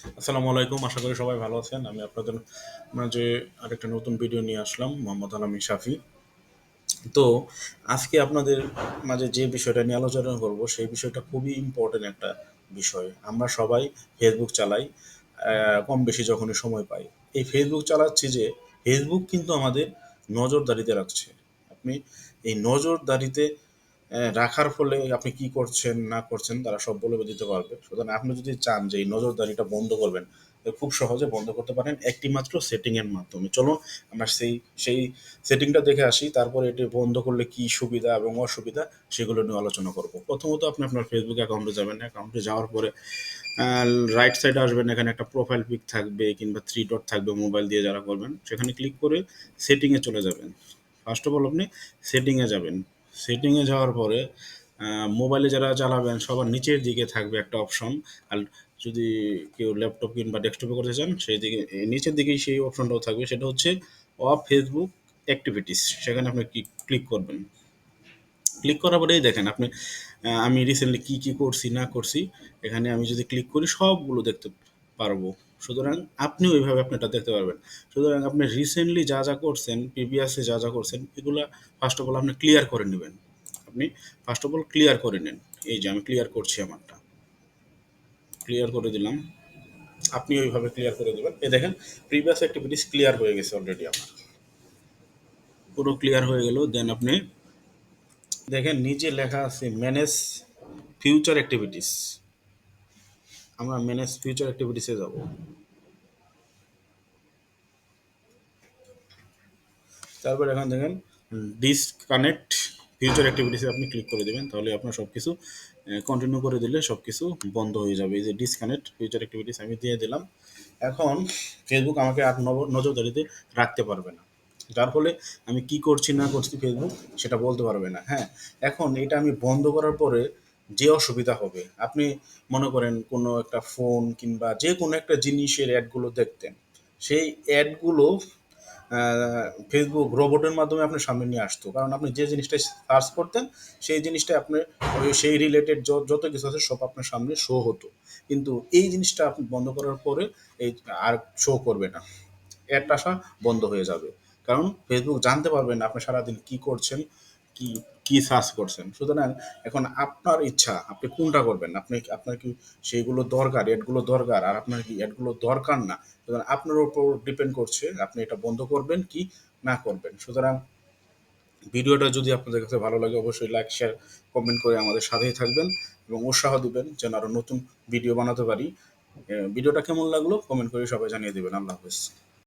আসসালামু আলাইকুম। আশা করি সবাই ভালো আছেন। আমি আপনাদের মাঝে আরেকটা নতুন ভিডিও নিয়ে আসলাম। মোহাম্মদ আলামি শাফি। তো আজকে আপনাদের মাঝে যে বিষয়টা নিয়ে আলোচনা করব সেই বিষয়টা খুবই ইম্পর্টেন্ট একটা বিষয়। আমরা সবাই ফেসবুক চালাই কম বেশি যখনই সময় পাই। এই ফেসবুক চালাচ্ছি যে ফেসবুক কিন্তু আমাদের নজরদারিতে রাখছে। আপনি এই নজরদারিতে রাখার ফলে আপনি কি করছেন না করছেন তারা সব বলে দিতে পারবে। সুতরাং আপনি যদি চান যে এই নজরদারিটা বন্ধ করবেন, খুব সহজে বন্ধ করতে পারেন একটি মাত্র সেটিং এর মাধ্যমে। চলুন আমরা সেই সেটিংটা দেখে আসি। তারপরে এটি বন্ধ করলে কি সুবিধা এবং অসুবিধা সেগুলো নিয়ে আলোচনা করব। প্রথমত আপনি আপনার ফেসবুক অ্যাকাউন্টে যাবেন। অ্যাকাউন্টে যাওয়ার পরে রাইট সাইডে আসবেন, এখানে একটা প্রোফাইল পিক থাকবে কিংবা থ্রি ডট থাকবে মোবাইল দিয়ে যারা করবেন। সেখানে ক্লিক করে সেটিংয়ে চলে যাবেন। ফার্স্ট অফ অল আপনি সেটিংয়ে যাবেন। সেটিংয়ে যাওয়ার পরে মোবাইলে যারা চালাবেন সবার নিচের দিকে থাকবে একটা অপশন। আর যদি কেউ ল্যাপটপ কিংবা ডেস্কটপে করতে চান সেই দিকে নিচের দিকেই সেই অপশনটাও থাকবে। সেটা হচ্ছে অফ ফেসবুক অ্যাক্টিভিটিস। সেখানে আপনি ক্লিক করবেন। ক্লিক করার পরেই দেখেন আপনি আমি রিসেন্টলি কি কি করছি না করছি এখানে আমি যদি ক্লিক করি সবগুলো দেখতে পারবো। সুতরাং আপনিও ওইভাবে আপনি এটা দেখতে পারবেন। সুতরাং আপনি রিসেন্টলি যা যা করছেন, প্রিভিয়াসে যা যা করছেন, এগুলা ফার্স্ট অফ অল আপনি ক্লিয়ার করে নেবেন। আপনি ফার্স্ট অফ অল ক্লিয়ার করে নেন। এই যে আমি ক্লিয়ার করছি, আমারটা ক্লিয়ার করে দিলাম। আপনি ওইভাবে ক্লিয়ার করে দেবেন। এই দেখেন প্রিভিয়াস অ্যাক্টিভিটিস ক্লিয়ার হয়ে গেছে অলরেডি, আমার পুরো ক্লিয়ার হয়ে গেল। দেন আপনি দেখেন নিচে লেখা আছে ম্যানেজ ফিউচার অ্যাক্টিভিটিস। আমরা ম্যানেজ ফিউচার অ্যাক্টিভিটিসে যাব। তারপর এখন দেখেন ডিসকানেক্ট ফিউচার অ্যাক্টিভিটিসে আপনি ক্লিক করে দেবেন। তাহলে আপনার সব কিছু কন্টিনিউ করে দিলে সব কিছু বন্ধ হয়ে যাবে। এই যে ডিসকানেক্ট ফিউচার অ্যাক্টিভিটিস আমি দিয়ে দিলাম। এখন ফেসবুক আমাকে আর নজরদারিতে রাখতে পারবে না, যার ফলে আমি কি করছি না করছি ফেসবুক সেটা বলতে পারবে না। হ্যাঁ, এখন এটা আমি বন্ধ করার পরে যে অসুবিধা হবে, আপনি মনে করেন কোনো একটা ফোন কিংবা যে কোনো একটা জিনিসের অ্যাডগুলো দেখতেন, সেই অ্যাডগুলো ফেসবুক রোবটের মাধ্যমে আপনার সামনে নিয়ে আসতো। কারণ আপনি যে জিনিসটা সার্চ করতেন সেই জিনিসটা আপনার ওই সেই রিলেটেড যত কিছু আছে সব আপনার সামনে শো হতো। কিন্তু এই জিনিসটা আপনি বন্ধ করার পরে এই আর শো করবে না, অ্যাডটা আসা বন্ধ হয়ে যাবে। কারণ ফেসবুক জানতে পারবেন আপনি সারাদিন কি করছেন, কি কি সার্চ করছেন। সুতরাং এখন আপনার ইচ্ছা আপনি কোনটা করবেন। আপনার কি সেইগুলো দরকার, অ্যাডগুলো দরকার, আর আপনার কি অ্যাডগুলো দরকার না। সুতরাং আপনার উপর ডিপেন্ড করছে আপনি এটা বন্ধ করবেন কি না করবেন। সুতরাং ভিডিওটা যদি আপনাদের কাছে ভালো লাগে অবশ্যই লাইক শেয়ার কমেন্ট করে আমাদের সাথেই থাকবেন এবং উৎসাহ দিবেন যেন আরও নতুন ভিডিও বানাতে পারি। ভিডিওটা কেমন লাগলো কমেন্ট করে সবাই জানিয়ে দেবেন। আল্লাহ হাফেজ।